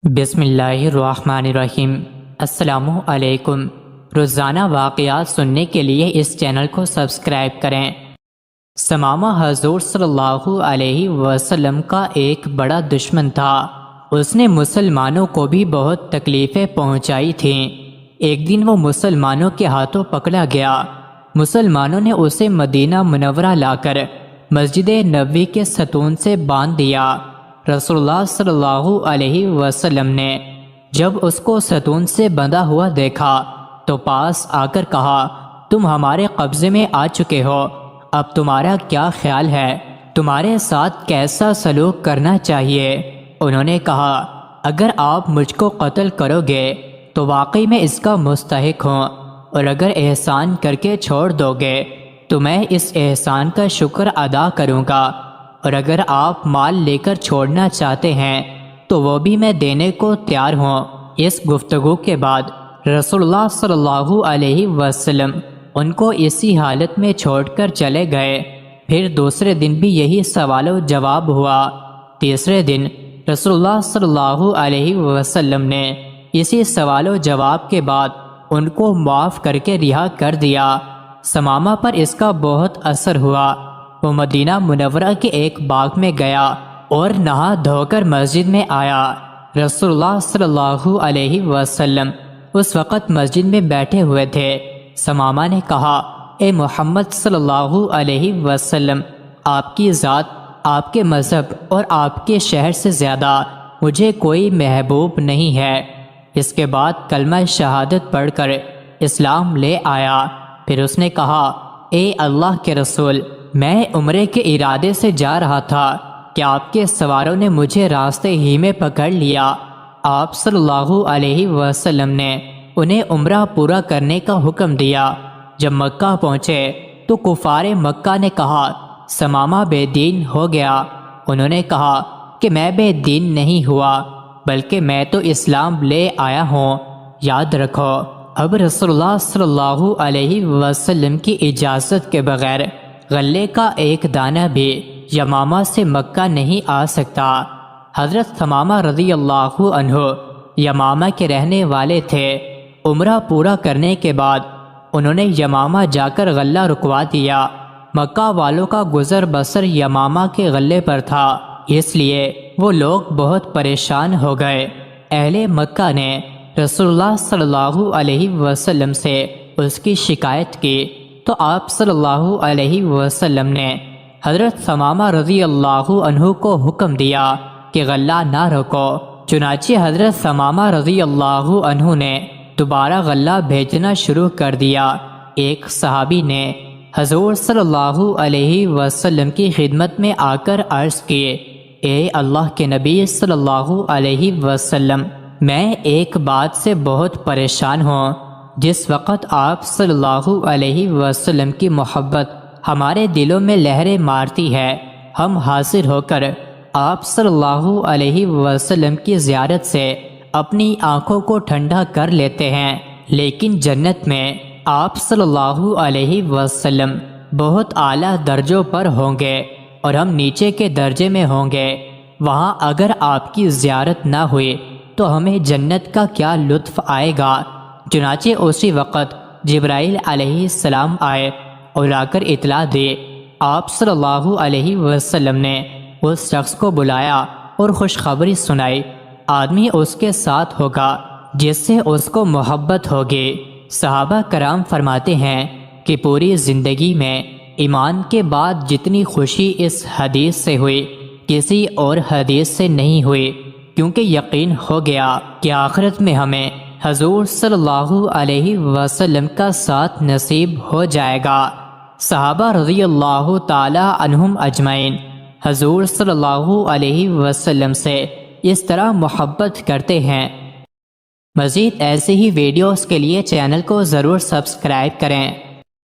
بسم اللہ الرحمن الرحیم۔ السلام علیکم۔ روزانہ واقعات سننے کے لیے اس چینل کو سبسکرائب کریں۔ ثمامہ حضور صلی اللہ علیہ وسلم کا ایک بڑا دشمن تھا۔ اس نے مسلمانوں کو بھی بہت تکلیفیں پہنچائی تھیں۔ ایک دن وہ مسلمانوں کے ہاتھوں پکڑا گیا۔ مسلمانوں نے اسے مدینہ منورہ لا کر مسجد نبوی کے ستون سے باندھ دیا۔ رسول اللہ صلی اللہ علیہ وسلم نے جب اس کو ستون سے بندھا ہوا دیکھا تو پاس آ کر کہا، تم ہمارے قبضے میں آ چکے ہو، اب تمہارا کیا خیال ہے؟ تمہارے ساتھ کیسا سلوک کرنا چاہیے؟ انہوں نے کہا، اگر آپ مجھ کو قتل کرو گے تو واقعی میں اس کا مستحق ہوں، اور اگر احسان کر کے چھوڑ دو گے تو میں اس احسان کا شکر ادا کروں گا، اور اگر آپ مال لے کر چھوڑنا چاہتے ہیں تو وہ بھی میں دینے کو تیار ہوں۔ اس گفتگو کے بعد رسول اللہ صلی اللہ علیہ وسلم ان کو اسی حالت میں چھوڑ کر چلے گئے۔ پھر دوسرے دن بھی یہی سوال و جواب ہوا۔ تیسرے دن رسول اللہ صلی اللہ علیہ وسلم نے اسی سوال و جواب کے بعد ان کو معاف کر کے رہا کر دیا۔ ثمامہ پر اس کا بہت اثر ہوا۔ وہ مدینہ منورہ کے ایک باغ میں گیا اور نہا دھو کر مسجد میں آیا۔ رسول اللہ صلی اللہ علیہ وسلم اس وقت مسجد میں بیٹھے ہوئے تھے۔ ثمامہ نے کہا، اے محمد صلی اللہ علیہ وسلم، آپ کی ذات، آپ کے مذہب اور آپ کے شہر سے زیادہ مجھے کوئی محبوب نہیں ہے۔ اس کے بعد کلمہ شہادت پڑھ کر اسلام لے آیا۔ پھر اس نے کہا، اے اللہ کے رسول، میں عمرے کے ارادے سے جا رہا تھا کہ آپ کے سواروں نے مجھے راستے ہی میں پکڑ لیا۔ آپ صلی اللہ علیہ وسلم نے انہیں عمرہ پورا کرنے کا حکم دیا۔ جب مکہ پہنچے تو کفار مکہ نے کہا، ثمامہ بے دین ہو گیا۔ انہوں نے کہا کہ میں بے دین نہیں ہوا، بلکہ میں تو اسلام لے آیا ہوں۔ یاد رکھو، اب رسول اللہ صلی اللہ علیہ وسلم کی اجازت کے بغیر غلے کا ایک دانہ بھی یمامہ سے مکہ نہیں آ سکتا۔ حضرت ثمامہ رضی اللہ عنہ یمامہ کے رہنے والے تھے۔ عمرہ پورا کرنے کے بعد انہوں نے یمامہ جا کر غلہ رکوا دیا۔ مکہ والوں کا گزر بسر یمامہ کے غلے پر تھا، اس لیے وہ لوگ بہت پریشان ہو گئے۔ اہل مکہ نے رسول اللہ صلی اللہ علیہ وسلم سے اس کی شکایت کی تو آپ صلی اللہ علیہ وسلم نے حضرت ثمامہ رضی اللہ عنہ کو حکم دیا کہ غلہ نہ روکو۔ چنانچہ حضرت ثمامہ رضی اللہ عنہ نے دوبارہ غلہ بھیجنا شروع کر دیا۔ ایک صحابی نے حضور صلی اللہ علیہ وسلم کی خدمت میں آ کر عرض کی، اے اللہ کے نبی صلی اللہ علیہ وسلم، میں ایک بات سے بہت پریشان ہوں۔ جس وقت آپ صلی اللہ علیہ وسلم کی محبت ہمارے دلوں میں لہریں مارتی ہے، ہم حاضر ہو کر آپ صلی اللہ علیہ وسلم کی زیارت سے اپنی آنکھوں کو ٹھنڈا کر لیتے ہیں، لیکن جنت میں آپ صلی اللہ علیہ وسلم بہت اعلیٰ درجوں پر ہوں گے اور ہم نیچے کے درجے میں ہوں گے۔ وہاں اگر آپ کی زیارت نہ ہوئی تو ہمیں جنت کا کیا لطف آئے گا؟ چنانچہ اسی وقت جبرائیل علیہ السلام آئے اور آ کر اطلاع دی۔ آپ صلی اللہ علیہ وسلم نے اس شخص کو بلایا اور خوشخبری سنائی، آدمی اس کے ساتھ ہوگا جس سے اس کو محبت ہوگی۔ صحابہ کرام فرماتے ہیں کہ پوری زندگی میں ایمان کے بعد جتنی خوشی اس حدیث سے ہوئی کسی اور حدیث سے نہیں ہوئی، کیونکہ یقین ہو گیا کہ آخرت میں ہمیں حضور صلی اللہ علیہ وسلم کا ساتھ نصیب ہو جائے گا۔ صحابہ رضی اللہ تعالی عنہم اجمعین حضور صلی اللہ علیہ وسلم سے اس طرح محبت کرتے ہیں۔ مزید ایسے ہی ویڈیوز کے لیے چینل کو ضرور سبسکرائب کریں۔